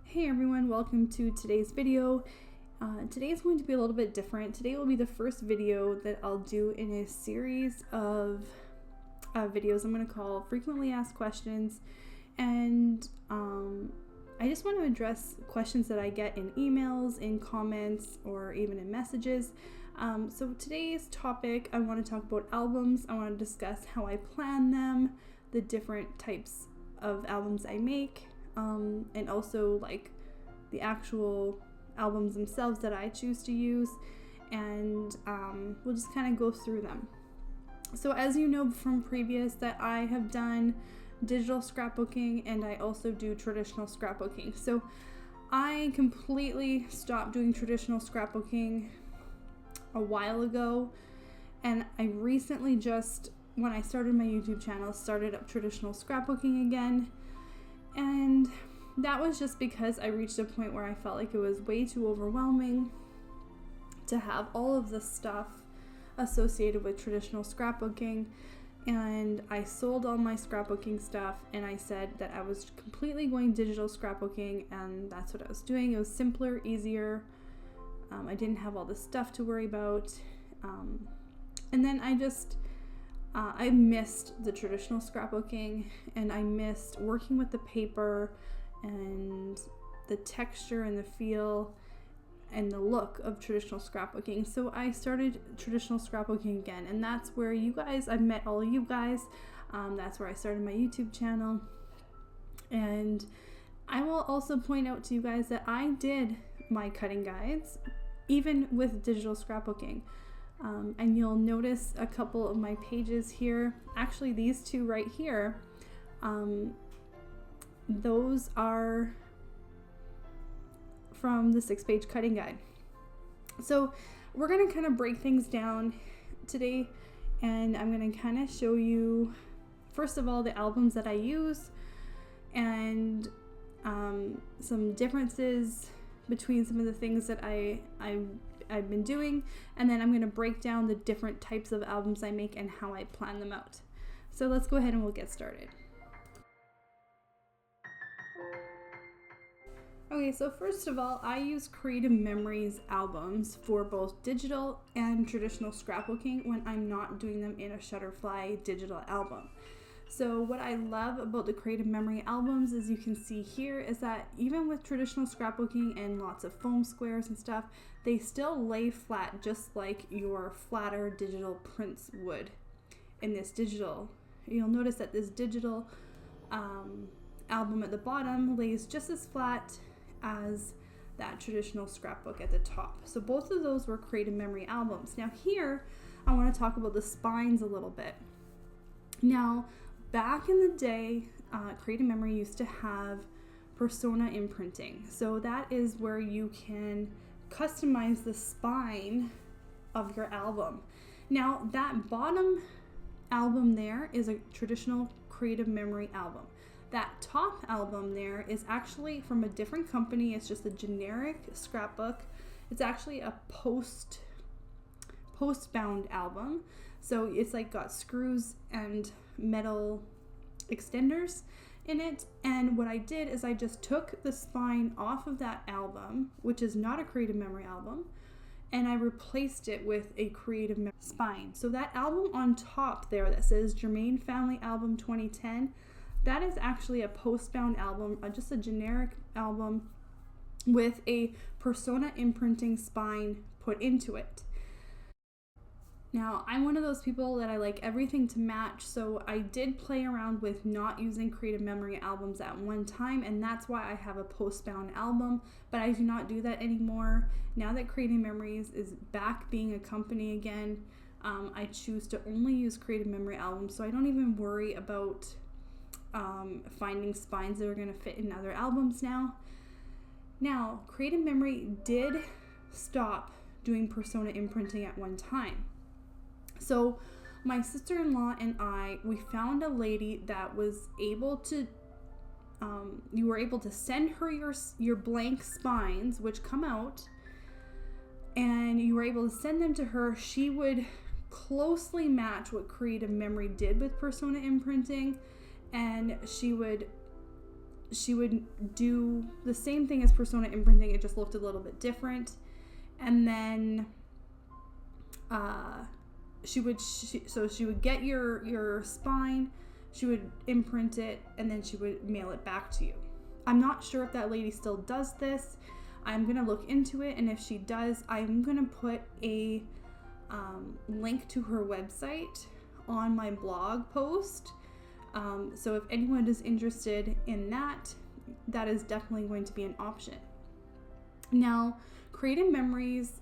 Hey everyone, welcome to today's video. Today is going to be a little bit different. Today will be the first video that I'll do in a series of videos I'm going to call Frequently Asked Questions, and I just want to address questions that I get in emails, in comments, or even in messages. So today's topic, I want to talk about albums. I want to discuss how I plan them, the different types of albums I make, and also like the actual albums themselves that I choose to use, and we'll just kind of go through them. So as you know from previous, that I have done digital scrapbooking and I also do traditional scrapbooking. So I completely stopped doing traditional scrapbooking a while ago, and I recently just, when I started my YouTube channel, started up traditional scrapbooking again. And that was just because I reached a point where I felt like it was way too overwhelming to have all of the stuff associated with traditional scrapbooking. And I sold all my scrapbooking stuff and I said that I was completely going digital scrapbooking, and that's what I was doing. It was simpler, easier. I didn't have all this stuff to worry about. And then I missed the traditional scrapbooking, and I missed working with the paper and the texture and the feel and the look of traditional scrapbooking. So I started traditional scrapbooking again, and that's where you guys, I've met all of you guys. That's where I started my YouTube channel. And I will also point out to you guys that I did my cutting guides even with digital scrapbooking. And you'll notice a couple of my pages here, actually these two right here, those are from the 6-page cutting guide. So we're going to kind of break things down today, and I'm going to kind of show you, first of all, the albums that I use and some differences between some of the things that I've been doing, and then I'm going to break down the different types of albums I make and how I plan them out. So let's go ahead and we'll get started. Okay, so first of all, I use Creative Memories albums for both digital and traditional scrapbooking when I'm not doing them in a Shutterfly digital album. So what I love about the Creative Memory albums, as you can see here, is that even with traditional scrapbooking and lots of foam squares and stuff, they still lay flat just like your flatter digital prints would in this digital. You'll notice that this digital album at the bottom lays just as flat as that traditional scrapbook at the top. So both of those were Creative Memory albums. Now here, I want to talk about the spines a little bit. Now, back in the day, Creative Memory used to have persona imprinting. So that is where you can customize the spine of your album. Now, that bottom album there is a traditional Creative Memory album. That top album there is actually from a different company. It's just a generic scrapbook. It's actually a post-bound album. So it's like got screws and metal extenders in it. And what I did is I just took the spine off of that album, which is not a Creative Memory album, and I replaced it with a Creative Memory spine. So that album on top there that says Germain Family Album 2010, that is actually a post-bound album, just a generic album with a persona imprinting spine put into it. Now, I'm one of those people that I like everything to match, so I did play around with not using Creative Memory albums at one time, and that's why I have a post-bound album, but I do not do that anymore. Now that Creative Memories is back being a company again, I choose to only use Creative Memory albums, so I don't even worry about finding spines that are going to fit in other albums now. Now, Creative Memory did stop doing persona imprinting at one time. So my sister-in-law and we found a lady that was able to, you were able to send her your blank spines, which come out, and you were able to send them to her. She would closely match what Creative Memory did with persona imprinting, and she would she would do the same thing as Persona imprinting, it just looked a little bit different. And then she would get your spine, she would imprint it, and then she would mail it back to you. I'm not sure if that lady still does this. I'm gonna look into it, and if she does, I'm gonna put a link to her website on my blog post. So if anyone is interested in that, that is definitely going to be an option. Now, Creative Memories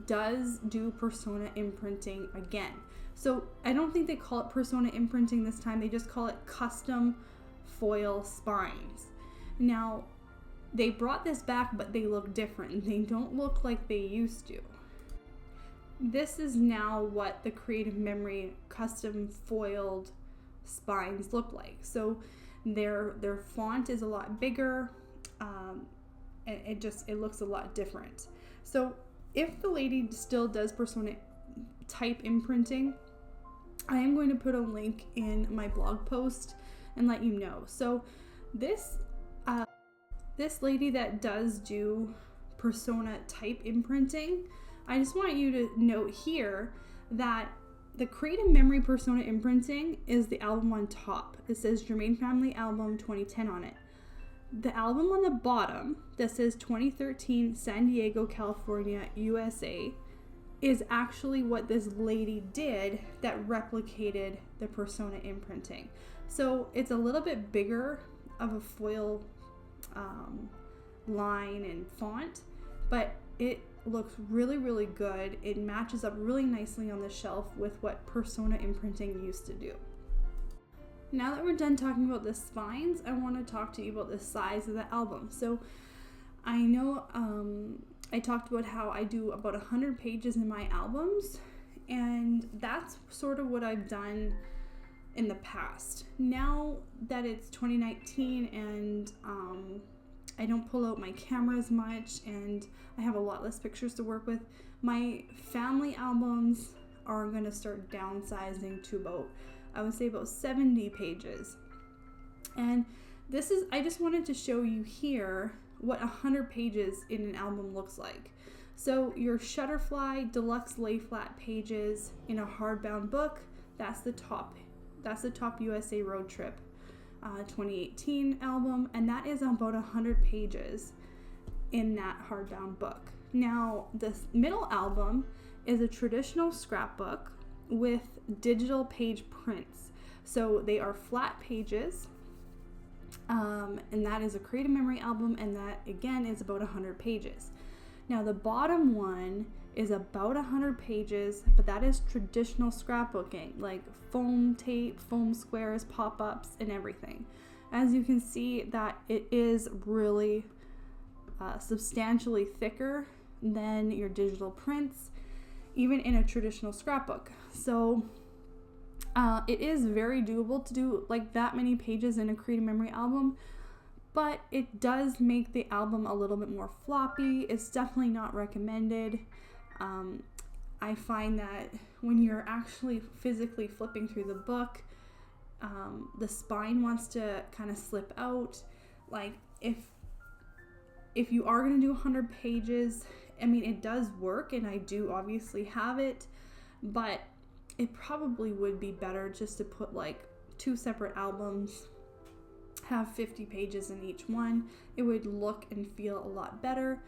does do Persona imprinting again. So I don't think they call it Persona imprinting this time. They just call it custom foil spines. Now, they brought this back, but they look different. They don't look like they used to. This is now what the Creative Memory custom foiled spines look like. So their font is a lot bigger. It looks a lot different. So if the lady still does Persona type imprinting, I am going to put a link in my blog post and let you know. So this lady that does do Persona type imprinting, I just want you to note here that the Creative Memory Persona imprinting is the album on top. It says Germain Family Album 2010 on it. The album on the bottom that says 2013 San Diego, California, USA is actually what this lady did that replicated the Persona imprinting. So it's a little bit bigger of a foil line and font, but it looks really, really good. It matches up really nicely on the shelf with what Persona imprinting used to do. Now that we're done talking about the spines, I want to talk to you about the size of the album. So I know I talked about how I do about 100 pages in my albums, and that's sort of what I've done in the past. Now that it's 2019 and I don't pull out my camera as much and I have a lot less pictures to work with, my family albums are going to start downsizing to about, I would say, about 70 pages. And I just wanted to show you here what 100 pages in an album looks like. So your Shutterfly deluxe lay flat pages in a hardbound book, that's the top USA Road Trip 2018 album, and that is about 100 pages in that hardbound book. Now, this middle album is a traditional scrapbook with digital page prints. So they are flat pages, and that is a Creative Memory album, and that again is about 100 pages. Now the bottom one is about 100 pages, but that is traditional scrapbooking, like foam tape, foam squares, pop-ups, and everything. As you can see, that it is really substantially thicker than your digital prints, even in a traditional scrapbook. So it is very doable to do like that many pages in a Creative Memory album, but it does make the album a little bit more floppy. It's definitely not recommended. I find that when you're actually physically flipping through the book, the spine wants to kind of slip out. Like if you are going to do 100 pages, I mean, it does work, and I do obviously have it, but it probably would be better just to put like 2 separate albums, have 50 pages in each one. It would look and feel a lot better.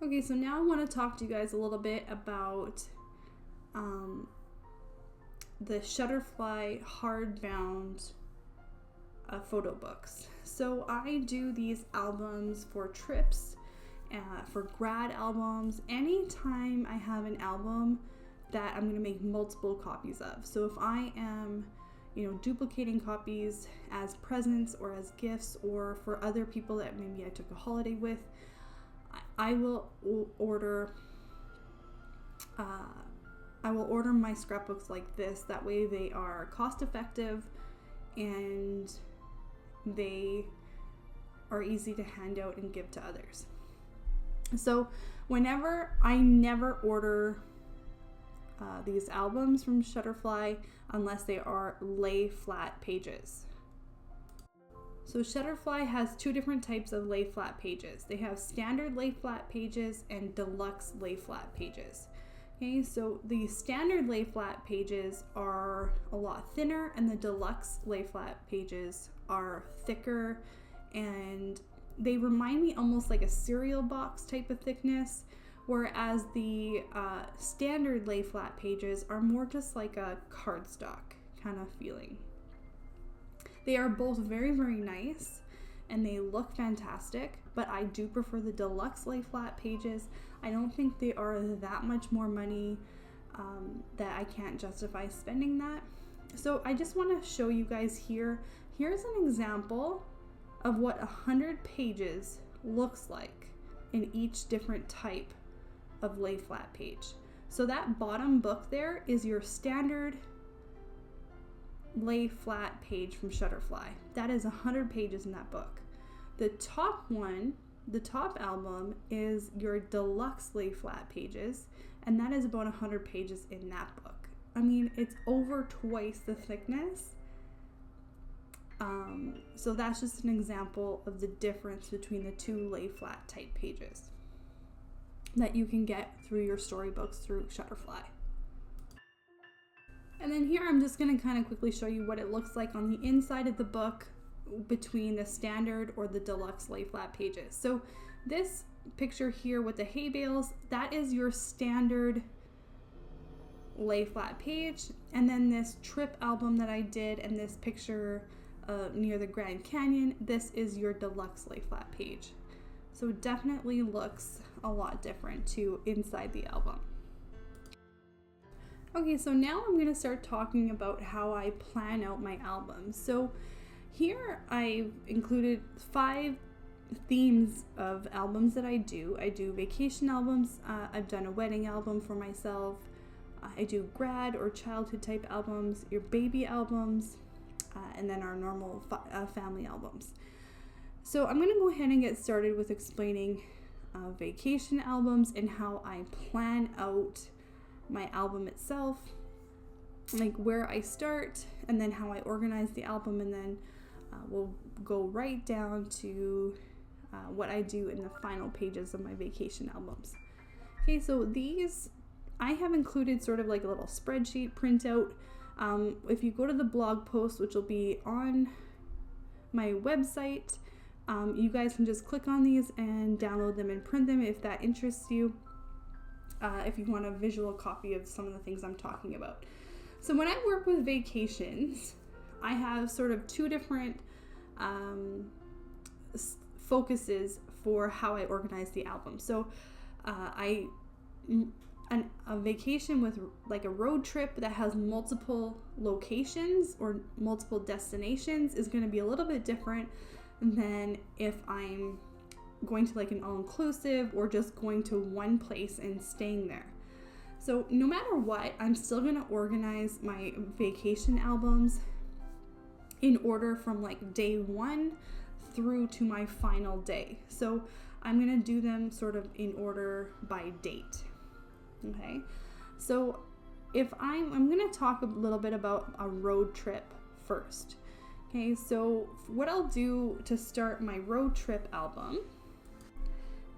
Okay, so now I want to talk to you guys a little bit about the Shutterfly hardbound photo books. So I do these albums for trips, for grad albums, anytime I have an album that I'm going to make multiple copies of. So if I am, duplicating copies as presents or as gifts or for other people that maybe I took a holiday with, I will order my scrapbooks like this. That way they are cost effective and they are easy to hand out and give to others. So I never order these albums from Shutterfly unless they are lay flat pages. So Shutterfly has two different types of lay flat pages. They have standard lay flat pages and deluxe lay flat pages. Okay, so the standard lay flat pages are a lot thinner and the deluxe lay flat pages are thicker, and they remind me almost like a cereal box type of thickness, whereas the standard lay flat pages are more just like a cardstock kind of feeling. They are both very, very nice and they look fantastic, but I do prefer the deluxe lay flat pages. I don't think they are that much more money that I can't justify spending that. So I just want to show you guys here. Here's an example of what 100 pages looks like in each different type of lay flat page. So that bottom book there is your standard lay flat page from Shutterfly. That is 100 pages in that book. The top one, the top album, is your deluxe lay flat pages, and that is about 100 pages in that book. I mean, it's over twice the thickness. So that's just an example of the difference between the two lay flat type pages that you can get through your storybooks through Shutterfly. And then here I'm just going to kind of quickly show you what it looks like on the inside of the book between the standard or the deluxe lay flat pages. So this picture here with the hay bales, that is your standard lay flat page. And then this trip album that I did and this picture near the Grand Canyon, this is your deluxe lay flat page. So it definitely looks a lot different to inside the album. Okay, so now I'm going to start talking about how I plan out my albums. So here I've included 5 themes of albums that I do. I do vacation albums, I've done a wedding album for myself, I do grad or childhood type albums, your baby albums, and then our normal family albums. So I'm going to go ahead and get started with explaining vacation albums and how I plan out my album itself, like where I start and then how I organize the album, and then we'll go right down to what I do in the final pages of my vacation albums. Okay, so these I have included sort of like a little spreadsheet printout. If you go to the blog post, which will be on my website, you guys can just click on these and download them and print them if that interests you. If you want a visual copy of some of the things I'm talking about. So when I work with vacations, I have sort of 2 different focuses for how I organize the album. So a vacation with like a road trip that has multiple locations or multiple destinations is going to be a little bit different than if I'm going to like an all-inclusive or just going to one place and staying there. So no matter what, I'm still going to organize my vacation albums in order from like day 1 through to my final day. So I'm going to do them sort of in order by date. Okay, so if I'm going to talk a little bit about a road trip first. Okay, so what I'll do to start my road trip album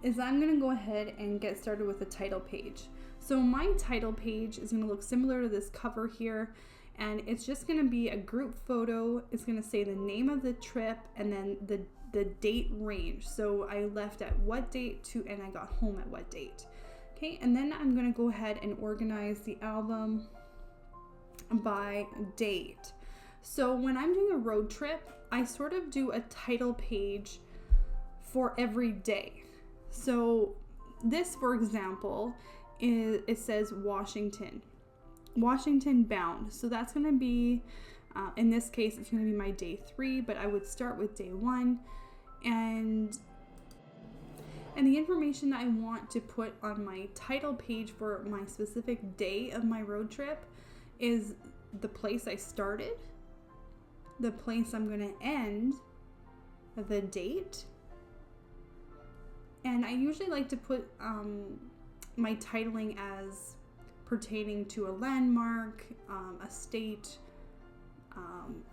is I'm going to go ahead and get started with a title page. So my title page is going to look similar to this cover here, and it's just going to be a group photo. It's going to say the name of the trip and then the date range. So I left at what date to, and I got home at what date. Okay, and then I'm going to go ahead and organize the album by date. So when I'm doing a road trip, I sort of do a title page for every day. So this, for example, it says Washington bound. So that's going to be, in this case, it's going to be my day 3, but I would start with day 1. And the information that I want to put on my title page for my specific day of my road trip is the place I started, the place I'm going to end, the date. And I usually like to put my titling as pertaining to a landmark, a state,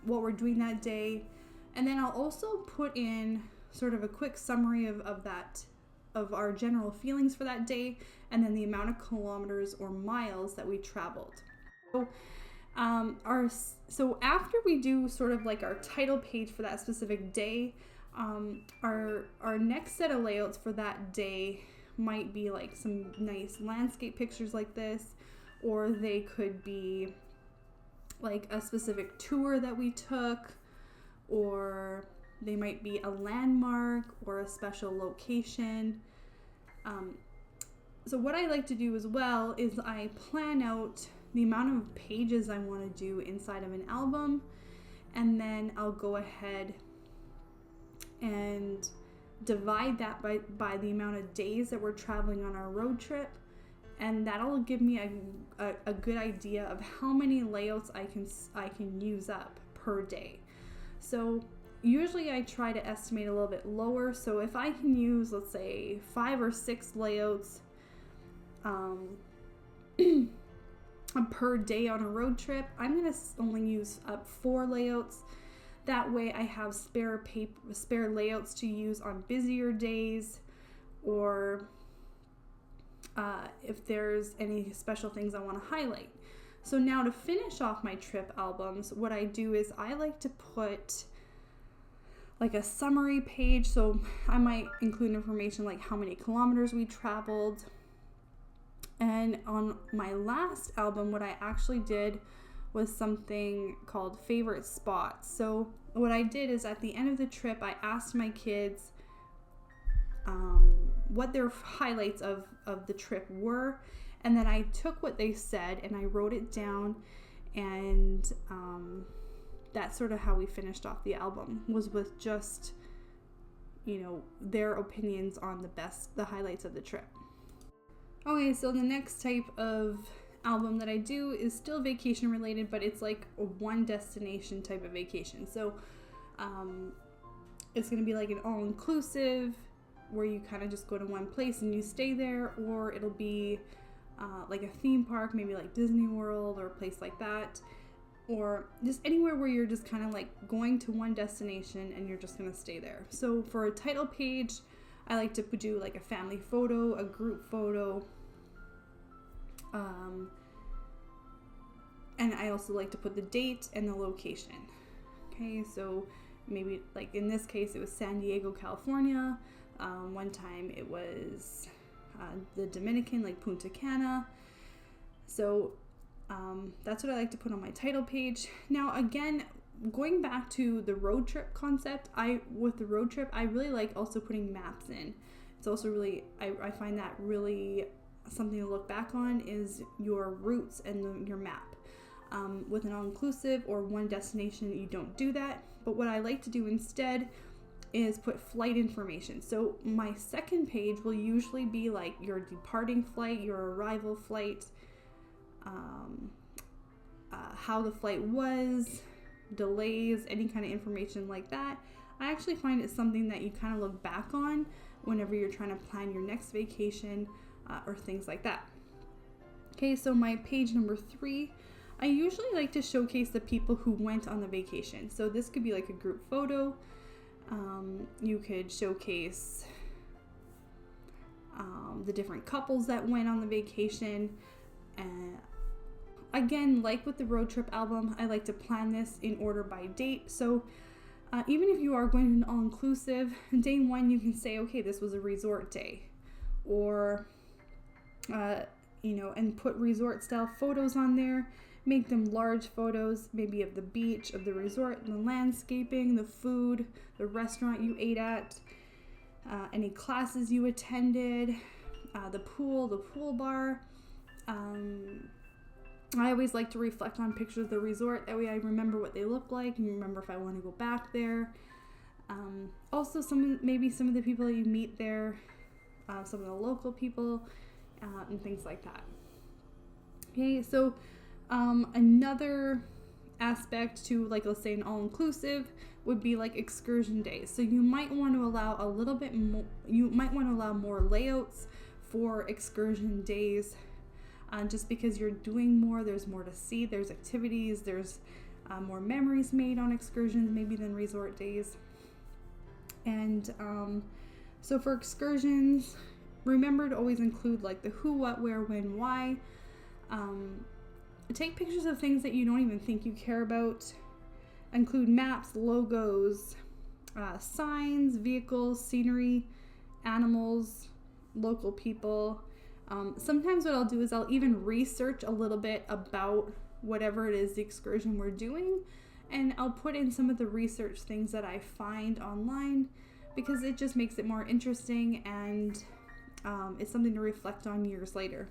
what we're doing that day. And then I'll also put in sort of a quick summary of our general feelings for that day, and then the amount of kilometers or miles that we traveled. So after we do sort of like our title page for that specific day, our next set of layouts for that day might be like some nice landscape pictures like this, or they could be like a specific tour that we took, or they might be a landmark or a special location. So what I like to do as well is I plan out the amount of pages I want to do inside of an album, and then I'll go ahead and divide that by the amount of days that we're traveling on our road trip, and that'll give me a good idea of how many layouts I can use up per day. So usually I try to estimate a little bit lower, so if I can use, let's say, 5 or 6 layouts per day on a road trip, I'm going to only use up 4 layouts. That way I have spare layouts to use on busier days, or if there's any special things I want to highlight. So now to finish off my trip albums, what I do is I like to put like a summary page. So I might include information like how many kilometers we traveled. And on my last album, what I actually did was something called favorite spots. So what I did is at the end of the trip, I asked my kids what their highlights of the trip were, and then I took what they said and I wrote it down, and that's sort of how we finished off the album, was with just, their opinions on the highlights of the trip. Okay, so the next type of album that I do is still vacation related, but it's like a one destination type of vacation. So it's going to be like an all-inclusive where you kind of just go to one place and you stay there, or it'll be like a theme park, maybe like Disney World or a place like that, or just anywhere where you're just kind of like going to one destination and you're just going to stay there. So for a title page, I like to do like a family photo, a group photo, and I also like to put the date and the location. Okay, so maybe like in this case it was San Diego, California. One time it was the Dominican, like Punta Cana. So that's what I like to put on my title page. Now again, going back to the road trip concept, with the road trip, I really like also putting maps in. It's also really, I find that really something to look back on is your routes and your map. With an all-inclusive or one destination, you don't do that. But what I like to do instead is put flight information. So my second page will usually be like your departing flight, your arrival flight, how the flight was, delays, any kind of information like that. I actually find it something that you kind of look back on whenever you're trying to plan your next vacation or things like that. Okay, so my page number 3, I usually like to showcase the people who went on the vacation. So this could be like a group photo. You could showcase the different couples that went on the vacation. Again, like with the road trip album, I like to plan this in order by date. So even if you are going to an all-inclusive, day 1 you can say, okay, this was a resort day, or and put resort style photos on there. Make them large photos, maybe of the beach, of the resort, the landscaping, the food, the restaurant you ate at, any classes you attended, the pool bar. I always like to reflect on pictures of the resort. That way I remember what they look like and remember if I want to go back there. Also, maybe some of the people that you meet there, some of the local people, and things like that. Okay, so another aspect to, like, let's say an all-inclusive would be like excursion days. So you might want to allow a little bit more, you might want to allow more layouts for excursion days, just because you're doing more, there's more to see, there's activities, there's more memories made on excursions maybe than resort days. And so for excursions, remember to always include like the who, what, where, when, why. Take pictures of things that you don't even think you care about. Include maps, logos, signs, vehicles, scenery, animals, local people. Sometimes what I'll do is I'll even research a little bit about whatever it is the excursion we're doing, and I'll put in some of the research things that I find online, because it just makes it more interesting, and it's something to reflect on years later.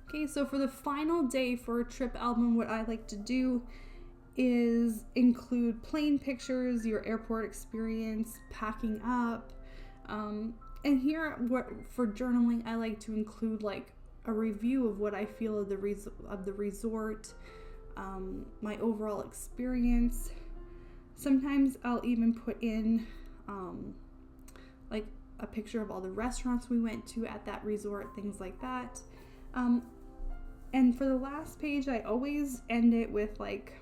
Okay, so for the final day for a trip album, what I like to do is include plane pictures, your airport experience, packing up, and here for journaling, I like to include like a review of what I feel of the resort, my overall experience. Sometimes I'll even put in like a picture of all the restaurants we went to at that resort, things like that. And for the last page, I always end it with like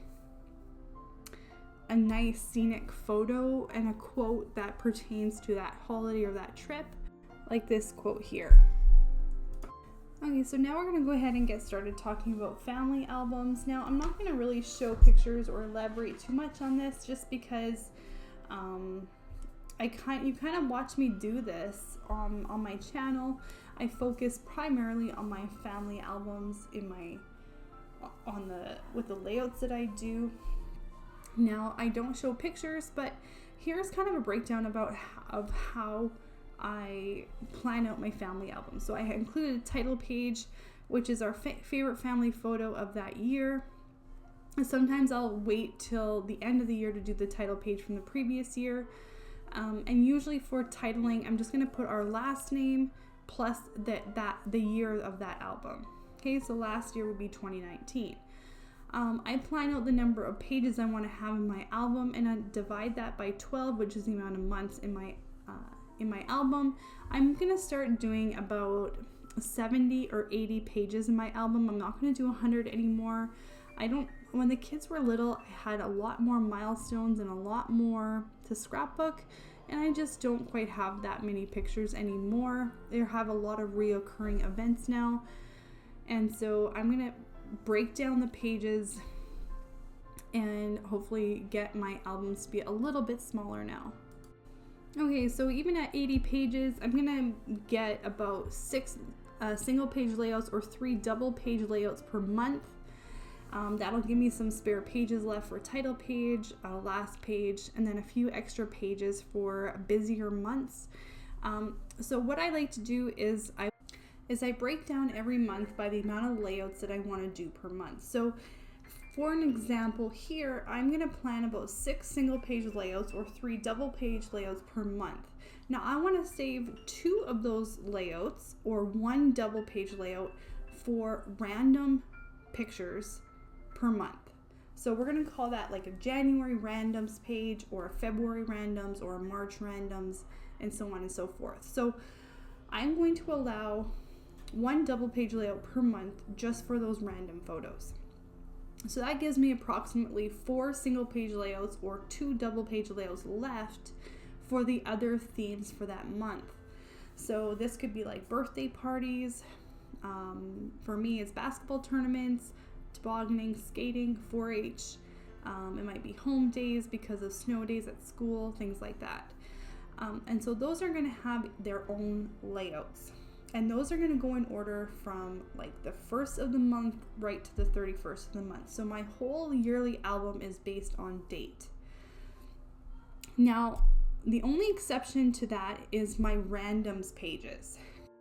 a nice scenic photo and a quote that pertains to that holiday or that trip, like this quote here. Okay, so now we're going to go ahead and get started talking about family albums. Now, I'm not going to really show pictures or elaborate too much on this, just because you kind of watch me do this on my channel. I focus primarily on my family albums with the layouts that I do. Now, I don't show pictures, but here's kind of a breakdown of how I plan out my family album. So I included a title page, which is our favorite family photo of that year. And sometimes I'll wait till the end of the year to do the title page from the previous year. And usually for titling, I'm just going to put our last name plus the year of that album. Okay, so last year would be 2019. I plan out the number of pages I want to have in my album, and I divide that by 12, which is the amount of months in my album. I'm gonna start doing about 70 or 80 pages in my album. I'm not gonna do 100 anymore. When the kids were little, I had a lot more milestones and a lot more to scrapbook, and I just don't quite have that many pictures anymore. They have a lot of reoccurring events now, and so I'm gonna break down the pages and hopefully get my albums to be a little bit smaller now. Okay, so even at 80 pages, I'm gonna get about 6 single page layouts or 3 double page layouts per month. That'll give me some spare pages left for title page, last page, and then a few extra pages for busier months. So what I like to do is I break down every month by the amount of layouts that I want to do per month. So for an example here, I'm going to plan about 6 single page layouts or 3 double page layouts per month. Now I want to save 2 of those layouts or 1 double page layout for random pictures per month. So we're going to call that like a January randoms page or a February randoms or a March randoms, and so on and so forth. So I'm going to allow 1 double page layout per month just for those random photos. So that gives me approximately 4 single page layouts or 2 double page layouts left for the other themes for that month. So this could be like birthday parties. For me, it's basketball tournaments, tobogganing, skating, 4-H. It might be home days because of snow days at school, things like that. And so those are going to have their own layouts. And those are going to go in order from like the 1st of the month right to the 31st of the month. So my whole yearly album is based on date. Now, the only exception to that is my randoms pages.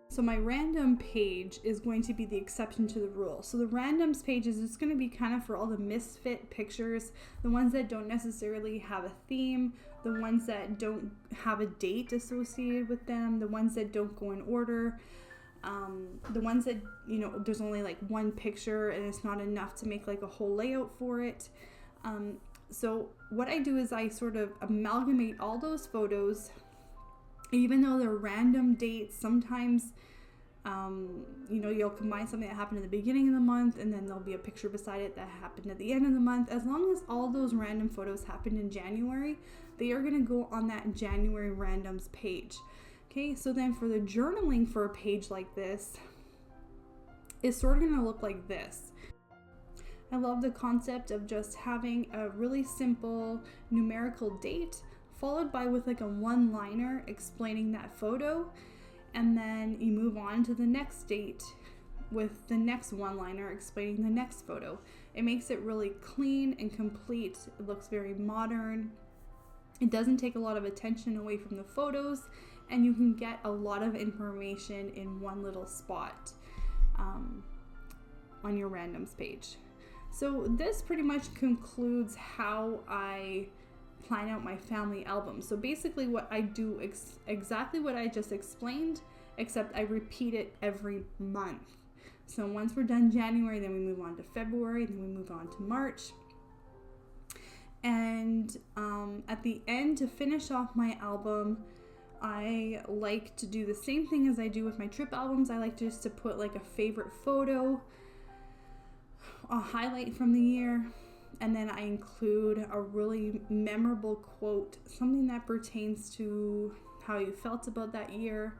So my random page is going to be the exception to the rule. So the randoms pages is going to be kind of for all the misfit pictures, the ones that don't necessarily have a theme, the ones that don't have a date associated with them, the ones that don't go in order, the ones that, there's only like one picture and it's not enough to make like a whole layout for it. So what I do is I sort of amalgamate all those photos, even though they're random dates. Sometimes You know, you'll combine something that happened in the beginning of the month, and then there'll be a picture beside it that happened at the end of the month. As long as all those random photos happened in January, they are going to go on that January randoms page. Okay, so then for the journaling for a page like this, it's sort of going to look like this. I love the concept of just having a really simple numerical date followed by with like a one-liner explaining that photo, and then you move on to the next date with the next one-liner explaining the next photo. It makes it really clean and complete. It looks very modern. It doesn't take a lot of attention away from the photos, and you can get a lot of information in one little spot on your randoms page. So this pretty much concludes how I plan out my family album. So basically what I do exactly what I just explained, except I repeat it every month. So once we're done January, then we move on to February, then we move on to March. And at the end, to finish off my album, I like to do the same thing as I do with my trip albums. I like just to put like a favorite photo, a highlight from the year, and then I include a really memorable quote, something that pertains to how you felt about that year.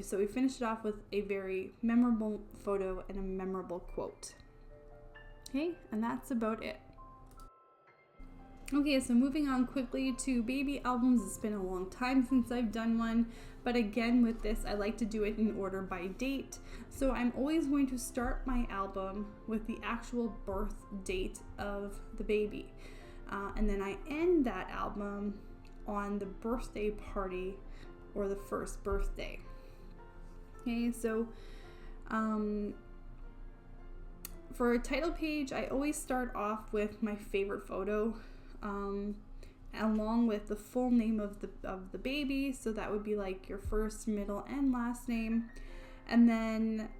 So we finished it off with a very memorable photo and a memorable quote. Okay, and that's about it. Okay, so moving on quickly to baby albums. It's been a long time since I've done one, but again with this I like to do it in order by date. So I'm always going to start my album with the actual birth date of the baby, and then I end that album on the birthday party or the first birthday. Okay, so for a title page, I always start off with my favorite photo, along with the full name of the baby. So that would be like your first, middle, and last name. And then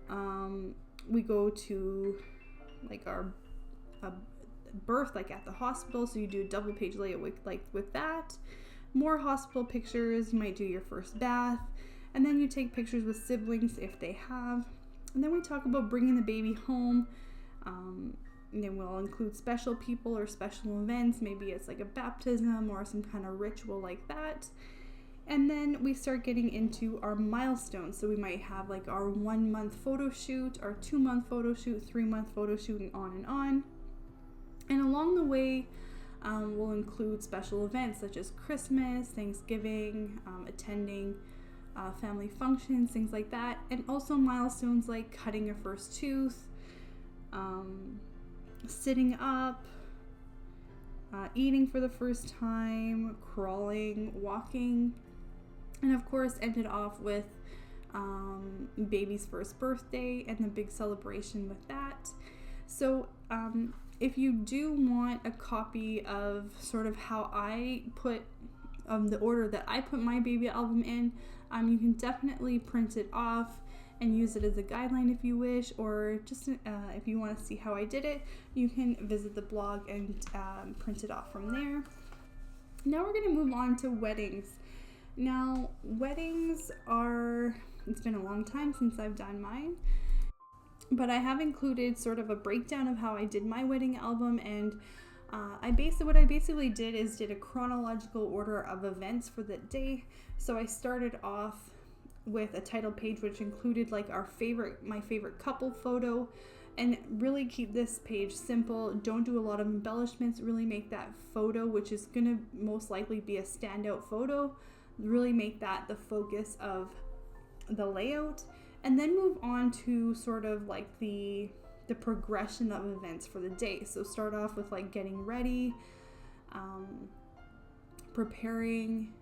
we go to like our birth, like at the hospital. So you do a double page layout with that. More hospital pictures. You might do your first bath, and then you take pictures with siblings if they have. And then we talk about bringing the baby home. And then we'll include special people or special events. Maybe it's like a baptism or some kind of ritual like that. And then we start getting into our milestones. So we might have like our 1 month photo shoot, our 2 month photo shoot, 3 month photo shoot, and on and on. And along the way, we'll include special events such as Christmas, Thanksgiving, attending family functions, things like that. And also milestones like cutting your first tooth, sitting up, eating for the first time, crawling, walking, and of course ended off with baby's first birthday and the big celebration with that. So if you do want a copy of sort of how I put the order that I put my baby album in, you can definitely print it off and use it as a guideline if you wish, or just if you want to see how I did it, you can visit the blog and print it off from there. Now we're going to move on to weddings. Now weddings it's been a long time since I've done mine, but I have included sort of a breakdown of how I did my wedding album, and what I basically did is did a chronological order of events for the day. So I started off with a title page which included like my favorite couple photo, and really keep this page simple. Don't do a lot of embellishments. Really make that photo, which is gonna most likely be a standout photo, really make that the focus of the layout, and then move on to sort of like the progression of events for the day. So start off with like getting ready, preparing,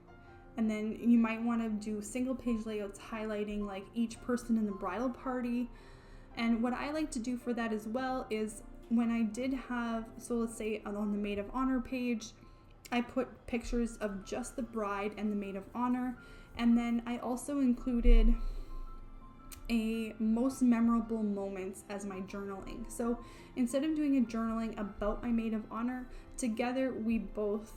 and then you might want to do single page layouts highlighting like each person in the bridal party. And what I like to do for that as well is when I did have, so let's say on the maid of honor page, I put pictures of just the bride and the maid of honor, and then I also included a most memorable moments as my journaling. So instead of doing a journaling about my maid of honor, together we both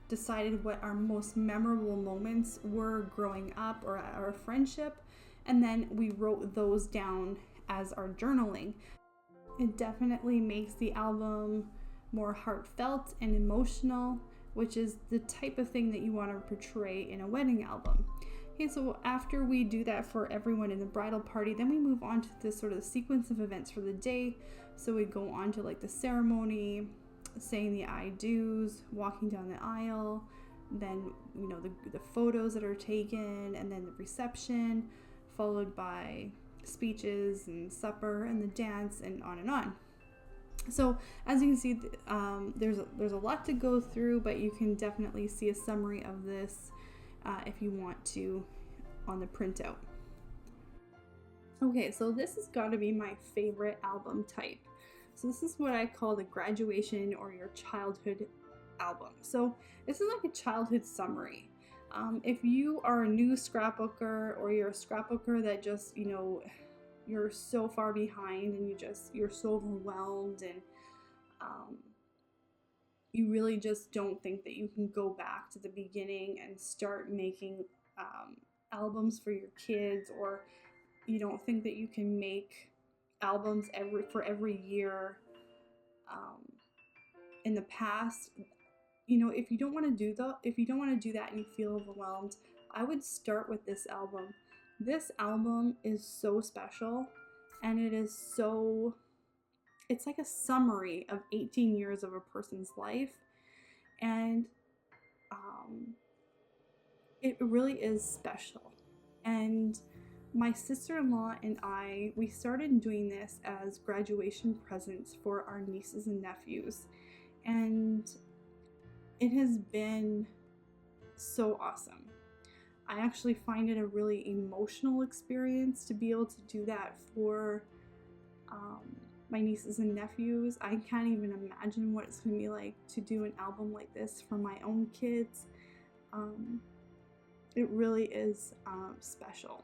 decided what our most memorable moments were growing up or our friendship, and then we wrote those down as our journaling. It definitely makes the album more heartfelt and emotional, which is the type of thing that you want to portray in a wedding album. Okay, so after we do that for everyone in the bridal party, then we move on to this sort of sequence of events for the day. So we go on to like the ceremony, saying the I do's, walking down the aisle, then the photos that are taken, and then the reception, followed by speeches and supper and the dance, and on and on. So as you can see, there's a lot to go through, but you can definitely see a summary of this if you want to on the printout. Okay, so this has got to be my favorite album type. So this is what I call the graduation or your childhood album. So this is like a childhood summary. If you are a new scrapbooker, or you're a scrapbooker that just, you're so far behind and you're so overwhelmed, and you really just don't think that you can go back to the beginning and start making albums for your kids, or you don't think that you can make albums for every year in the past, if you don't want to do that and you feel overwhelmed, I would start with this album. This album is so special, and it's like a summary of 18 years of a person's life, and it really is special. And my sister-in-law and we started doing this as graduation presents for our nieces and nephews, and it has been so awesome. I actually find it a really emotional experience to be able to do that for my nieces and nephews. I can't even imagine what it's going to be like to do an album like this for my own kids. It really is special.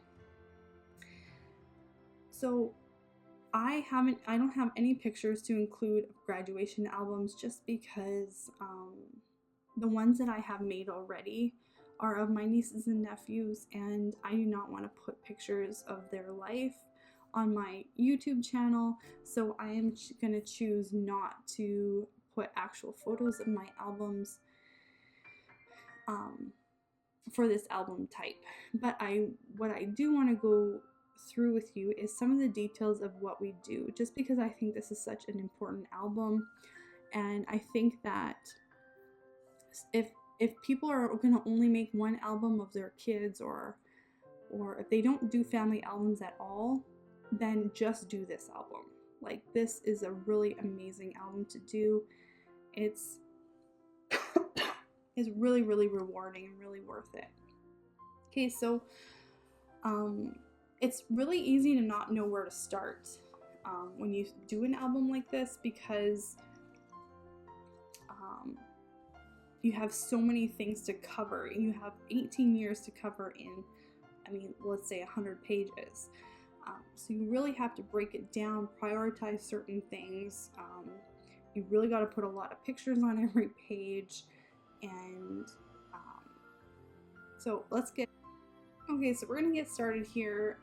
So I don't have any pictures to include of graduation albums, just because the ones that I have made already are of my nieces and nephews, and I do not want to put pictures of their life on my YouTube channel, so I am going to choose not to put actual photos of my albums for this album type. But what I do want to go through with you is some of the details of what we do, just because I think this is such an important album, and I think that if people are going to only make one album of their kids, or if they don't do family albums at all, then just do this album. Like, this is a really amazing album to do. It's really, really rewarding and really worth it. Okay, so it's really easy to not know where to start when you do an album like this, because you have so many things to cover. You have 18 years to cover in, let's say 100 pages. So you really have to break it down, prioritize certain things. You really got to put a lot of pictures on every page. And so let's get, okay, so we're going to get started here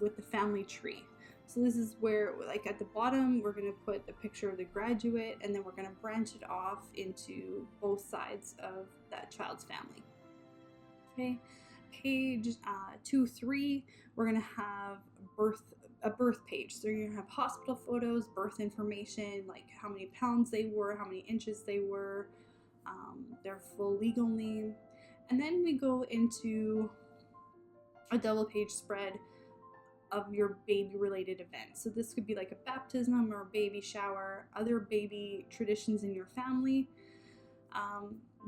with the family tree. So this is where, like, at the bottom, we're going to put the picture of the graduate, and then we're going to branch it off into both sides of that child's family. Okay, page 2-3, we're going to have a birth page. So you're going to have hospital photos, birth information, like how many pounds they were, how many inches they were, their full legal name. And then we go into a double page spread of your baby related events. So this could be like a baptism or a baby shower, other baby traditions in your family.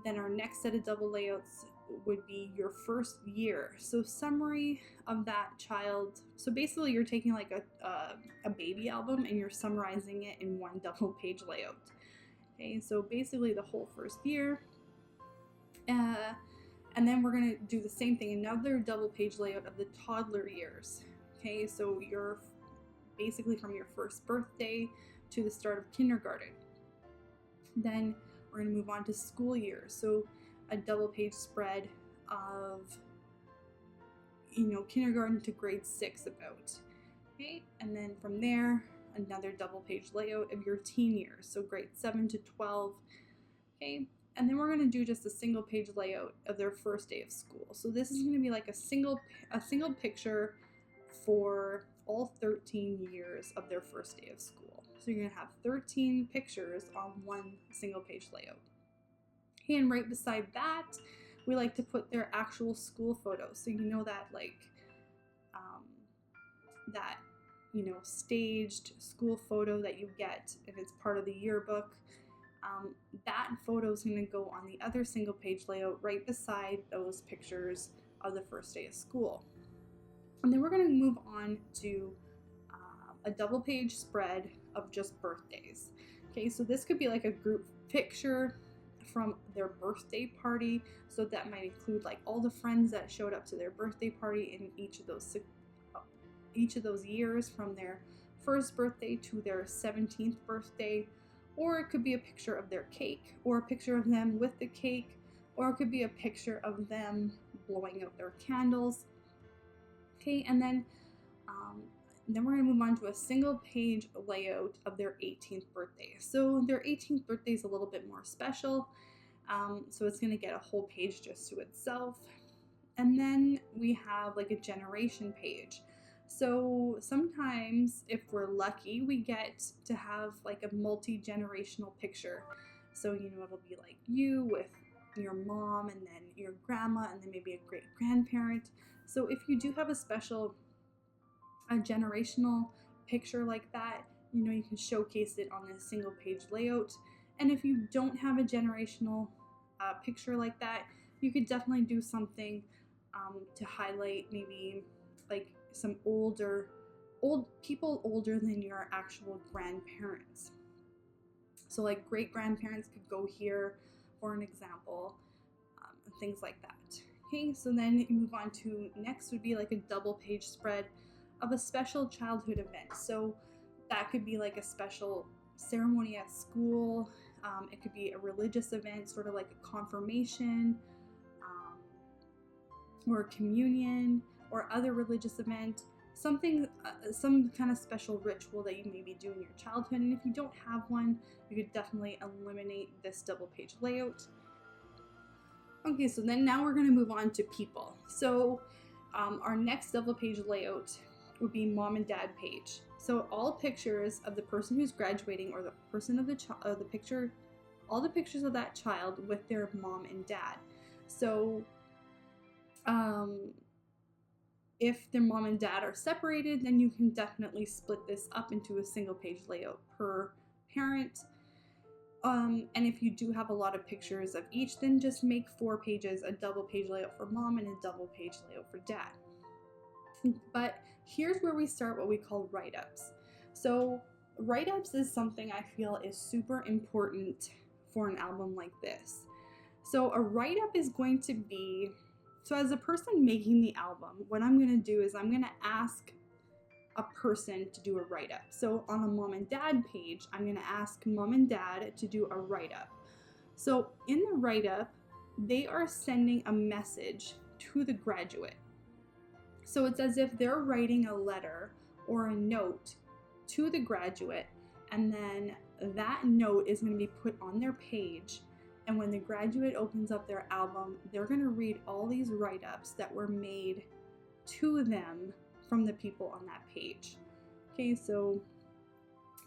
Then our next set of double layouts would be your first year. So summary of that child. So basically you're taking like a baby album and you're summarizing it in one double page layout. Okay, so basically the whole first year. And then we're going to do the same thing, another double page layout of the toddler years. Okay, so you're basically from your first birthday to the start of kindergarten. Then we're going to move on to school years. So a double page spread of kindergarten to grade 6 about. Okay, and then from there, another double page layout of your teen years, so grade 7 to 12. Okay, and then we're going to do just a single page layout of their first day of school. So this is going to be like a single picture for all 13 years of their first day of school. So you're going to have 13 pictures on one single page layout. Okay, and right beside that, we like to put their actual school photos. So that that staged school photo that you get, and it's part of the yearbook. That photo is going to go on the other single page layout right beside those pictures of the first day of school. And then we're going to move on to a double page spread of just birthdays. Okay, so this could be like a group picture from their birthday party. So that might include like all the friends that showed up to their birthday party in each of those years, from their first birthday to their 17th birthday. Or it could be a picture of their cake, or a picture of them with the cake, or it could be a picture of them blowing out their candles. Okay, and then we're going to move on to a single page layout of their 18th birthday. So their 18th birthday is a little bit more special, so it's going to get a whole page just to itself. And then we have like a generation page. So sometimes, if we're lucky, we get to have like a multi-generational picture. So, it'll be like you with your mom, and then your grandma, and then maybe a great grandparent. So if you do have a generational picture like that, you can showcase it on a single page layout. And if you don't have a generational picture like that, you could definitely do something to highlight maybe like some old people older than your actual grandparents. So like great grandparents could go here for an example, things like that. Okay, so then you move on to next would be like a double page spread of a special childhood event. So that could be like a special ceremony at school. It could be a religious event, sort of like a confirmation, or a communion, or other religious event, something, some kind of special ritual that you maybe do in your childhood. And if you don't have one, you could definitely eliminate this double page layout. Okay, so then now we're going to move on to people. So our next double page layout would be mom and dad page. So all pictures of the person who's graduating, or the person of the picture, all the pictures of that child with their mom and dad. So if their mom and dad are separated, then you can definitely split this up into a single page layout per parent. And if you do have a lot of pictures of each, then just make 4 pages, a double page layout for mom and a double page layout for dad. But here's where we start what we call write-ups. So write-ups is something I feel is super important for an album like this. So a write-up is going to be, so as a person making the album, what I'm going to do is I'm going to ask a person to do a write-up. So on a mom and dad page, I'm going to ask mom and dad to do a write-up. So in the write-up, they are sending a message to the graduate. So it's as if they're writing a letter or a note to the graduate, and then that note is going to be put on their page. And when the graduate opens up their album, they're going to read all these write-ups that were made to them from the people on that page. Okay, so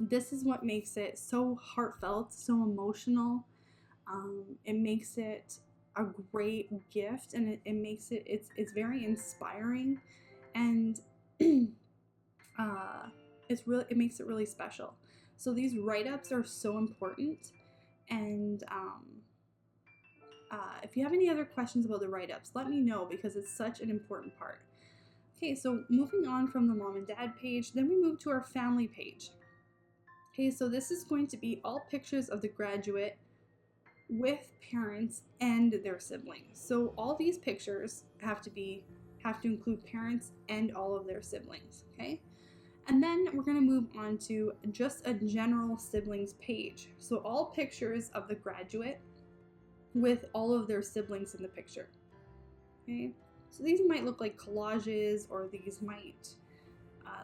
this is what makes it so heartfelt, so emotional. It makes it a great gift, and it makes it's very inspiring, and it makes it really special. So these write-ups are so important, and if you have any other questions about the write-ups, let me know, because it's such an important part. Okay, so moving on from the mom and dad page, then we move to our family page. Okay, so this is going to be all pictures of the graduate with parents and their siblings. So all these pictures have to include parents and all of their siblings, okay? And then we're going to move on to just a general siblings page. So all pictures of the graduate with all of their siblings in the picture. Okay? So these might look like collages, or these might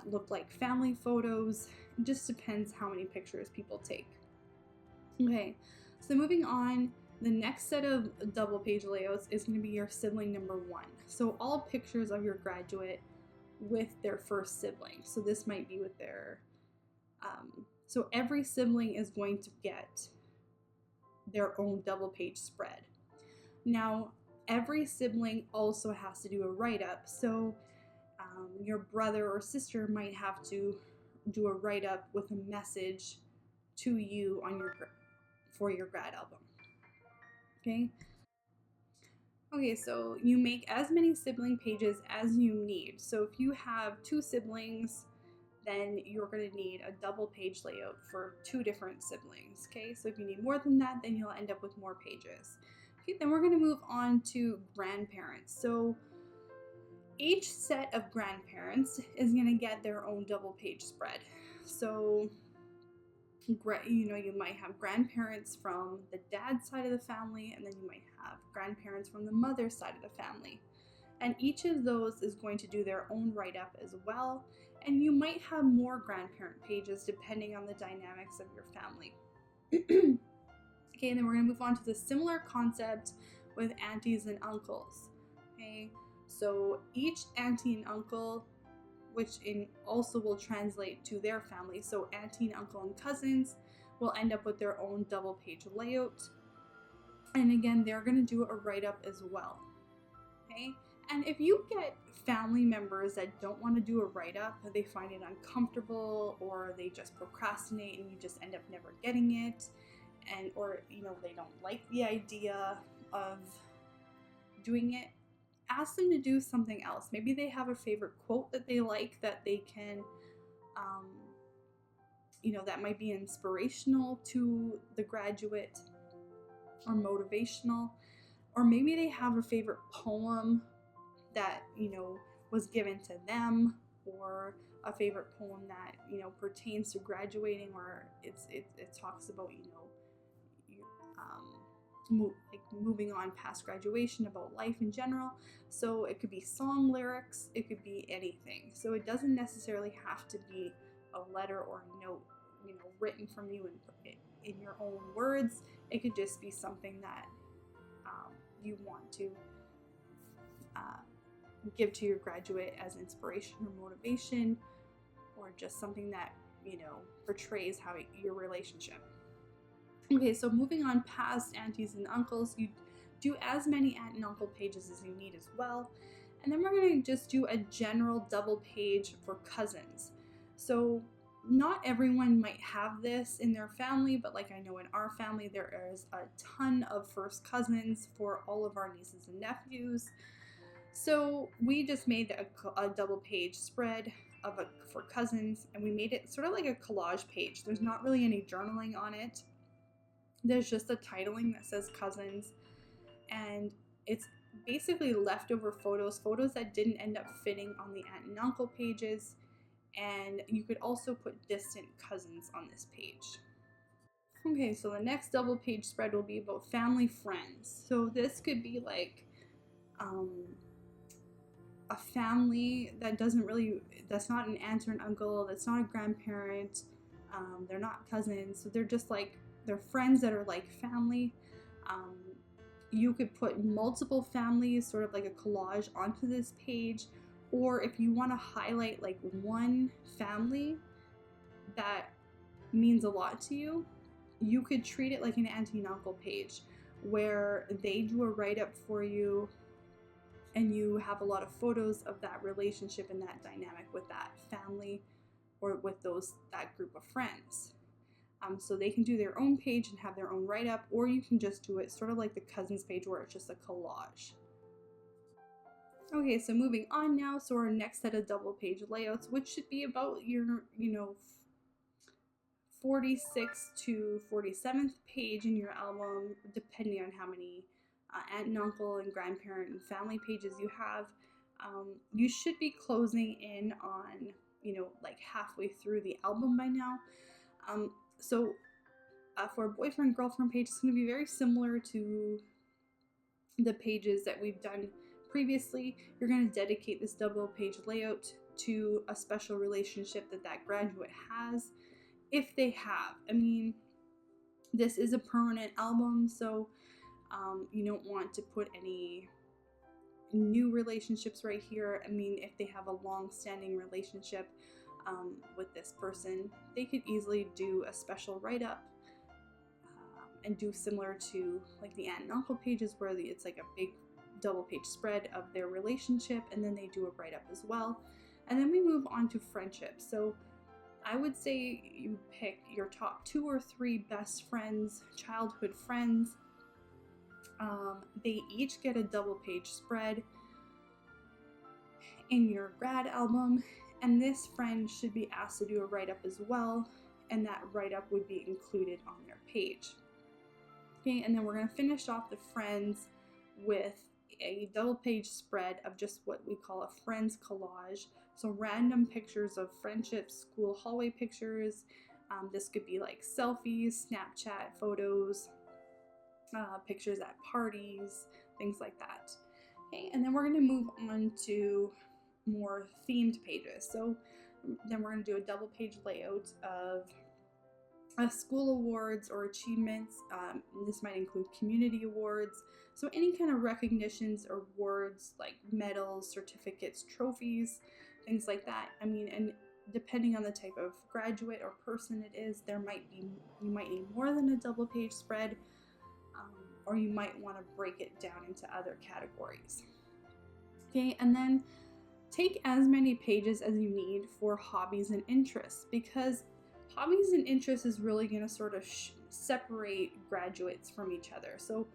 look like family photos. It just depends how many pictures people take. Okay, so moving on, the next set of double page layouts is going to be your sibling number 1. So all pictures of your graduate with their first sibling. So this might be with their, so every sibling is going to get their own double page spread. Now, every sibling also has to do a write-up. So your brother or sister might have to do a write-up with a message to you on your for your grad album. Okay, so you make as many sibling pages as you need. So if you have 2 siblings, then you're going to need a double page layout for 2 different siblings. Okay, so if you need more than that, then you'll end up with more pages. Okay, then we're going to move on to grandparents. So each set of grandparents is going to get their own double page spread. So you might have grandparents from the dad's side of the family, and then you might have grandparents from the mother's side of the family. And each of those is going to do their own write-up as well. And you might have more grandparent pages depending on the dynamics of your family. Okay, and then we're going to move on to the similar concept with aunties and uncles. Okay, so each auntie and uncle, which also will translate to their family. So auntie and uncle and cousins will end up with their own double page layout. And again, they're going to do a write-up as well. Okay, and if you get family members that don't want to do a write-up, they find it uncomfortable, or they just procrastinate and you just end up never getting it, or they don't like the idea of doing it, ask them to do something else. Maybe they have a favorite quote that they like that they can, that might be inspirational to the graduate or motivational. Or maybe they have a favorite poem that, was given to them, or a favorite poem that, pertains to graduating, or it talks about, moving on past graduation, about life in general. So it could be song lyrics, it could be anything. So it doesn't necessarily have to be a letter or a note, written from you in your own words. It could just be something that you want to give to your graduate as inspiration or motivation, or just something that portrays how your relationship. Okay, so moving on past aunties and uncles, you do as many aunt and uncle pages as you need as well. And then we're going to just do a general double page for cousins. So not everyone might have this in their family, but like I know in our family, there is a ton of first cousins for all of our nieces and nephews. So we just made a double page spread for cousins, and we made it sort of like a collage page. There's not really any journaling on it. There's just a titling that says cousins, and it's basically leftover photos that didn't end up fitting on the aunt and uncle pages. And you could also put distant cousins on this page. Okay, so the next double page spread will be about family friends. So this could be like a family that's not an aunt or an uncle, that's not a grandparent, they're not cousins, so they're just like, they're friends that are like family. You could put multiple families, sort of like a collage, onto this page. Or if you want to highlight like one family that means a lot to you, you could treat it like an auntie and uncle page, where they do a write-up for you, and you have a lot of photos of that relationship and that dynamic with that family, or with that group of friends. So they can do their own page and have their own write-up, or you can just do it sort of like the cousins page, where it's just a collage. Okay, so moving on now, so our next set of double page layouts, which should be about your, 46th to 47th page in your album, depending on how many aunt and uncle and grandparent and family pages you have. You should be closing in on, like halfway through the album by now. So for a boyfriend girlfriend page, it's going to be very similar to the pages that we've done previously, you're going to dedicate this double page layout to a special relationship that graduate has, if they have. I mean, this is a permanent album, so you don't want to put any new relationships right here. I mean, if they have a long-standing relationship with this person, they could easily do a special write-up and do similar to like the aunt and uncle pages, where it's like a big double page spread of their relationship, and then they do a write-up as well. And then we move on to friendships. So I would say you pick your top 2 or 3 best friends, childhood friends. They each get a double page spread in your grad album, and this friend should be asked to do a write-up as well, and that write-up would be included on their page. Okay, and then we're going to finish off the friends with a double page spread of just what we call a friends collage. So random pictures of friendships, school hallway pictures. This could be like selfies, Snapchat photos, pictures at parties, things like that. Okay, and then we're going to move on to more themed pages. So then we're going to do a double page layout of school awards or achievements. This might include community awards. So any kind of recognitions or awards like medals, certificates, trophies, things like that. I mean, and depending on the type of graduate or person it is, you might need more than a double page spread, or you might want to break it down into other categories. Okay, and then take as many pages as you need for hobbies and interests, because hobbies and interests is really going to sort of separate graduates from each other. So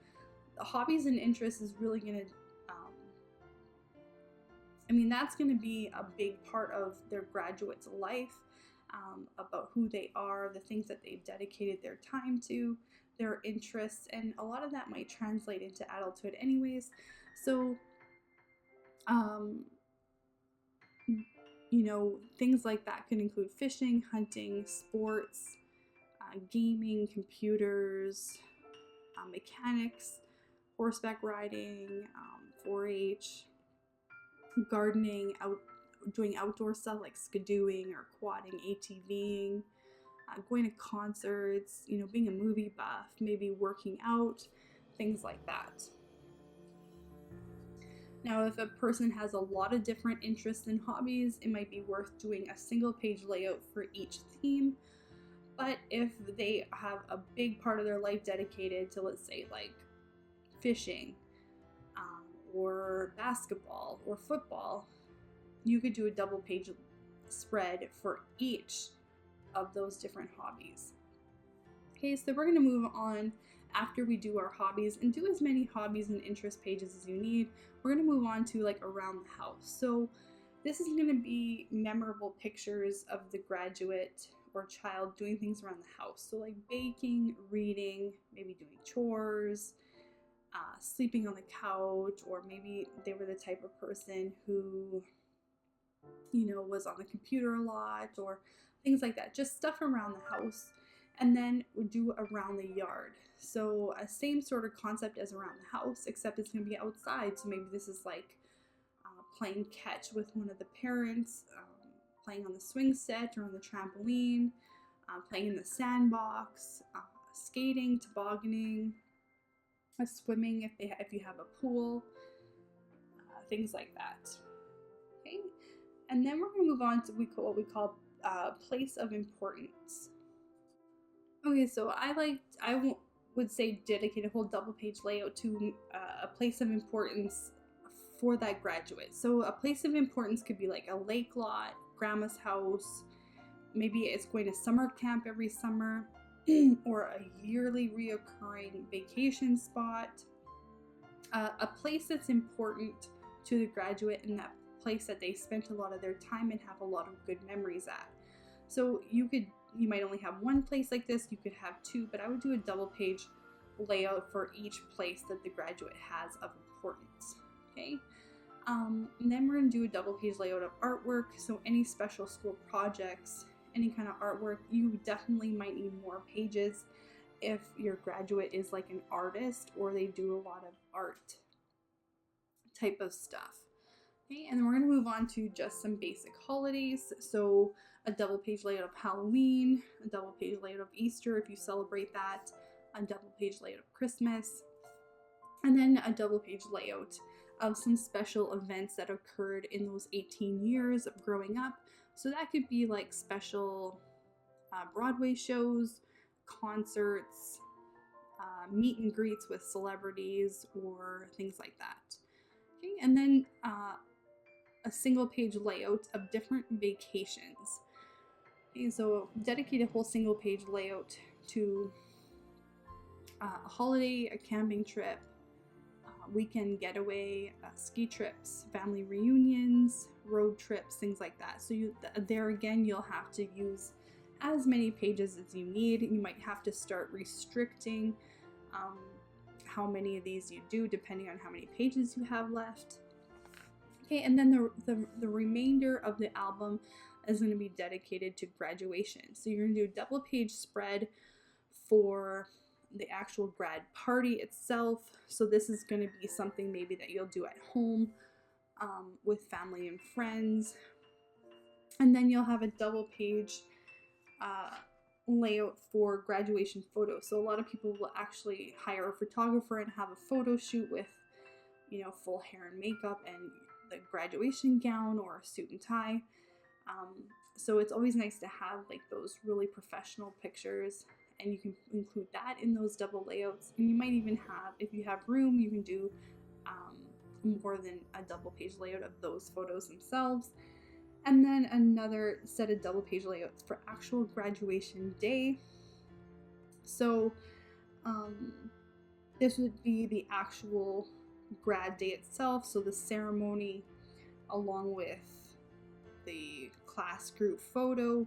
hobbies and interests is really going to, that's going to be a big part of their graduate's life, about who they are, the things that they've dedicated their time to, their interests, and a lot of that might translate into adulthood anyways. So, things like that can include fishing, hunting, sports, gaming, computers, mechanics, horseback riding, 4-H, gardening, doing outdoor stuff like skidooing or quadding, ATVing, going to concerts, being a movie buff, maybe working out, things like that. Now, if a person has a lot of different interests and hobbies, it might be worth doing a single page layout for each theme. But if they have a big part of their life dedicated to, let's say, like fishing, or basketball or football, you could do a double page spread for each of those different hobbies. Okay, so we're going to move on after we do our hobbies and do as many hobbies and interest pages as you need. We're going to move on to like around the house. So this is going to be memorable pictures of the graduate or child doing things around the house. So like baking, reading, maybe doing chores, sleeping on the couch, or maybe they were the type of person who, was on the computer a lot, or things like that. Just stuff around the house. And then we do around the yard. So a same sort of concept as around the house, except it's going to be outside. So maybe this is like playing catch with one of the parents, playing on the swing set or on the trampoline, playing in the sandbox, skating, tobogganing, swimming if you have a pool, things like that. Okay, and then we're going to move on to what we call place of importance. Okay, so I would say dedicate a whole double page layout to a place of importance for that graduate. So a place of importance could be like a lake lot, grandma's house, maybe it's going to summer camp every summer, or a yearly reoccurring vacation spot, a place that's important to the graduate and that place that they spent a lot of their time and have a lot of good memories at. So you might only have one place like this, you could have 2, but I would do a double page layout for each place that the graduate has of importance. Okay, and then we're going to do a double page layout of artwork. So any special school projects, any kind of artwork, you definitely might need more pages if your graduate is like an artist or they do a lot of art type of stuff. Okay, and then we're going to move on to just some basic holidays. So a double page layout of Halloween, a double page layout of Easter if you celebrate that, a double page layout of Christmas, and then a double page layout of some special events that occurred in those 18 years of growing up. So that could be like special Broadway shows, concerts, meet and greets with celebrities, or things like that. Okay, and then a single page layout of different vacations. Okay, so dedicate a whole single page layout to a holiday, a camping trip, weekend getaway, ski trips, family reunions, road trips, things like that. So there again, you'll have to use as many pages as you need. You might have to start restricting how many of these you do depending on how many pages you have left. Okay, and then the remainder of the album is going to be dedicated to graduation. So you're going to do a double page spread for the actual grad party itself. So this is going to be something maybe that you'll do at home with family and friends. And then you'll have a double page layout for graduation photos. So a lot of people will actually hire a photographer and have a photo shoot with, you know, full hair and makeup and the graduation gown or a suit and tie. So it's always nice to have like those really professional pictures, and you can include that in those double layouts. And you might even have, if you have room, you can do more than a double page layout of those photos themselves. And then another set of double page layouts for actual graduation day. So this would be the actual grad day itself. So the ceremony along with the class group photo,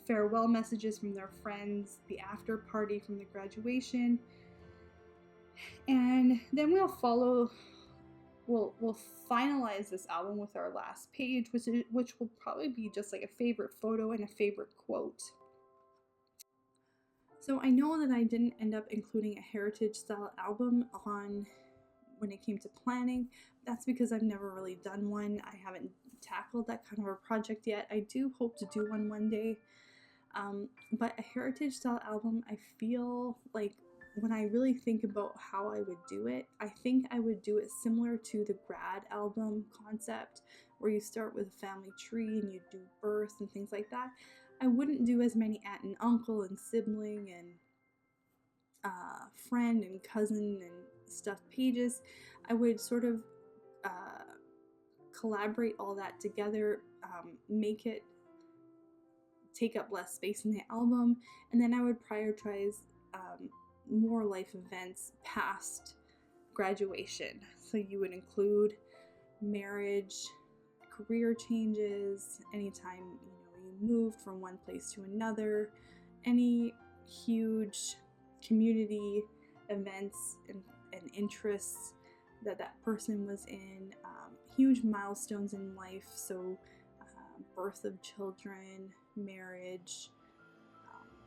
farewell messages from their friends, the after party from the graduation. And then we'll finalize this album with our last page, which will probably be just like a favorite photo and a favorite quote. So I know that I didn't end up including a heritage style album when it came to planning. That's because I've never really done one. I haven't tackled that kind of a project yet. I do hope to do one day. But a heritage style album, I feel like when I really think about how I would do it, I think I would do it similar to the grad album concept, where you start with a family tree and you do births and things like that. I wouldn't do as many aunt and uncle and sibling and friend and cousin and stuff pages. I would sort of collaborate all that together, make it take up less space in the album, and then I would prioritize more life events past graduation. So you would include marriage, career changes, anytime you moved from one place to another, any huge community events and interests that person was in, huge milestones in life, so birth of children, marriage,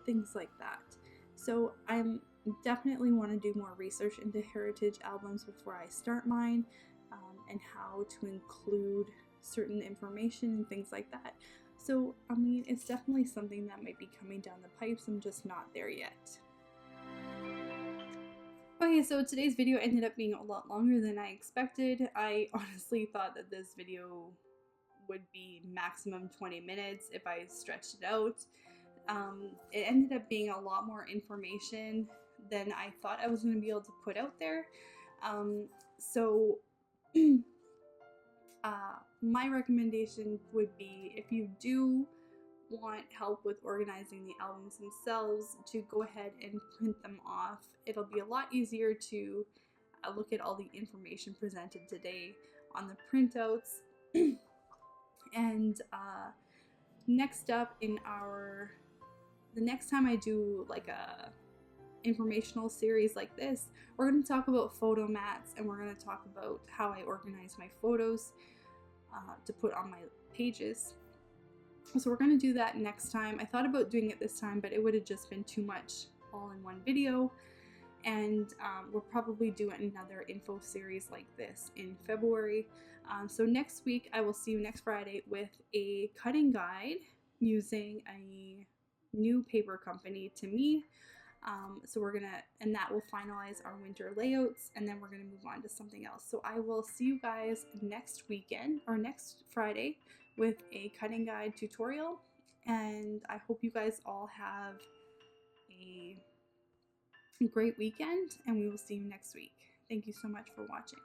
things like that. So I'm definitely want to do more research into heritage albums before I start mine, and how to include certain information and things like that. So I mean, it's definitely something that might be coming down the pipes. I'm just not there yet. Okay, so today's video ended up being a lot longer than I expected. I honestly thought that this video would be maximum 20 minutes if I stretched it out. It ended up being a lot more information than I thought I was going to be able to put out there. So my recommendation would be, if you do want help with organizing the albums themselves, to go ahead and print them off. It'll be a lot easier to look at all the information presented today on the printouts. And next up the next time I do like a informational series like this, we're going to talk about photo mats, and we're going to talk about how I organize my photos to put on my pages. So we're going to do that next time. I thought about doing it this time, but it would have just been too much all in one video. and we'll probably do another info series like this in February. So next week I will see you next Friday with a cutting guide using a new paper company to me. So we're gonna, and that will finalize our winter layouts, and then we're gonna move on to something else. So I will see you guys next weekend or next Friday with a cutting guide tutorial, and I hope you guys all have a great weekend, and we will see you next week. Thank you so much for watching.